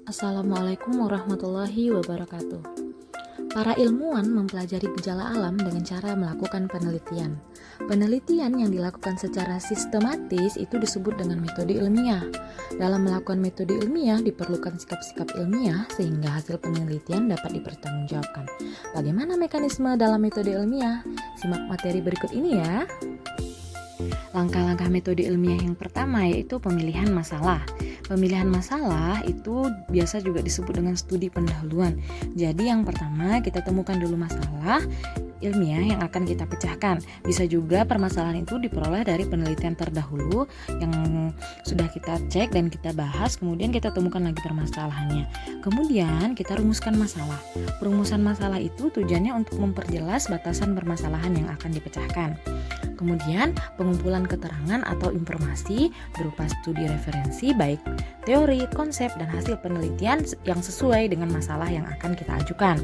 Assalamualaikum warahmatullahi wabarakatuh. Para ilmuwan mempelajari gejala alam dengan cara melakukan penelitian. Penelitian yang dilakukan secara sistematis itu disebut dengan metode ilmiah. Dalam melakukan metode ilmiah diperlukan sikap-sikap ilmiah sehingga hasil penelitian dapat dipertanggungjawabkan. Bagaimana mekanisme dalam metode ilmiah? Simak materi berikut ini ya. Langkah-langkah metode ilmiah yang pertama yaitu pemilihan masalah. Pemilihan masalah itu biasa juga disebut dengan studi pendahuluan. Jadi yang pertama kita temukan dulu masalah ilmiah yang akan kita pecahkan. Bisa juga permasalahan itu diperoleh dari penelitian terdahulu yang sudah kita cek dan kita bahas, kemudian kita temukan lagi permasalahannya. Kemudian kita rumuskan masalah. Perumusan masalah itu tujuannya untuk memperjelas batasan permasalahan yang akan dipecahkan. Kemudian pengumpulan keterangan atau informasi berupa studi referensi baik teori, konsep, dan hasil penelitian yang sesuai dengan masalah yang akan kita ajukan.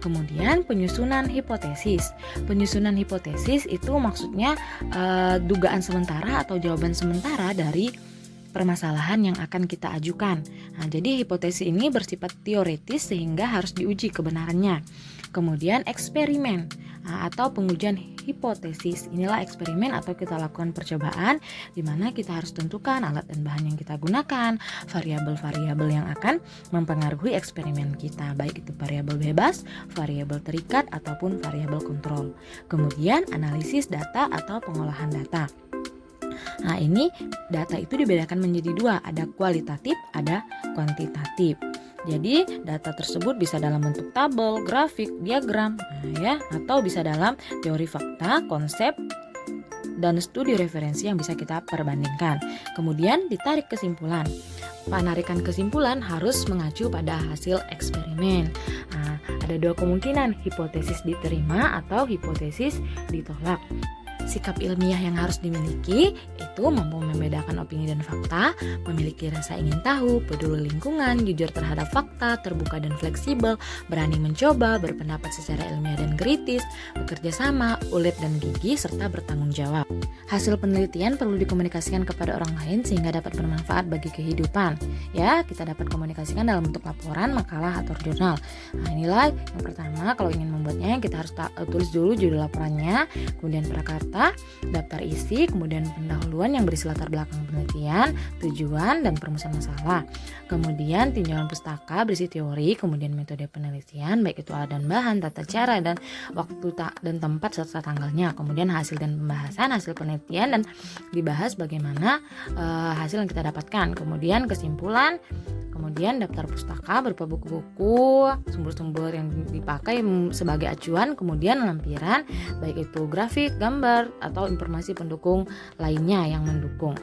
Kemudian penyusunan hipotesis. Penyusunan hipotesis itu maksudnya dugaan sementara atau jawaban sementara dari permasalahan yang akan kita ajukan. Nah, jadi hipotesis ini bersifat teoretis sehingga harus diuji kebenarannya. Kemudian eksperimen atau pengujian hipotesis. Inilah eksperimen atau kita lakukan percobaan di mana kita harus tentukan alat dan bahan yang kita gunakan, variabel-variabel yang akan mempengaruhi eksperimen kita, baik itu variabel bebas, variabel terikat ataupun variabel kontrol. Kemudian analisis data atau pengolahan data. Nah, ini data itu dibedakan menjadi dua, ada kualitatif, ada kuantitatif. Jadi data tersebut bisa dalam bentuk tabel, grafik, diagram, atau bisa dalam teori fakta, konsep, dan studi referensi yang bisa kita perbandingkan. Kemudian ditarik kesimpulan. Penarikan kesimpulan harus mengacu pada hasil eksperimen. Nah, ada dua kemungkinan, hipotesis diterima atau hipotesis ditolak. Sikap ilmiah yang harus dimiliki itu mampu membedakan opini dan fakta, memiliki rasa ingin tahu, peduli lingkungan, jujur terhadap fakta, terbuka dan fleksibel, berani mencoba, berpendapat secara ilmiah dan kritis, bekerja sama, ulet dan gigih, serta bertanggung jawab. Hasil penelitian perlu dikomunikasikan kepada orang lain sehingga dapat bermanfaat bagi kehidupan. Ya, kita dapat komunikasikan dalam bentuk laporan, makalah, atau jurnal. Nah, inilah yang pertama, kalau ingin membuatnya kita harus tulis dulu judul laporannya, kemudian prakarta, daftar isi, kemudian pendahuluan yang berisi latar belakang penelitian, tujuan, dan perumusan masalah. Kemudian tinjauan pustaka berisi teori, kemudian metode penelitian, baik itu alat dan bahan, tata cara, dan waktu dan tempat serta tanggalnya. Kemudian hasil dan pembahasan, hasil penelitian, dan dibahas bagaimana hasil yang kita dapatkan. Kemudian kesimpulan, kemudian daftar pustaka berupa buku-buku, sumber-sumber yang dipakai sebagai acuan, kemudian lampiran, baik itu grafik, gambar, atau informasi pendukung lainnya yang mendukung.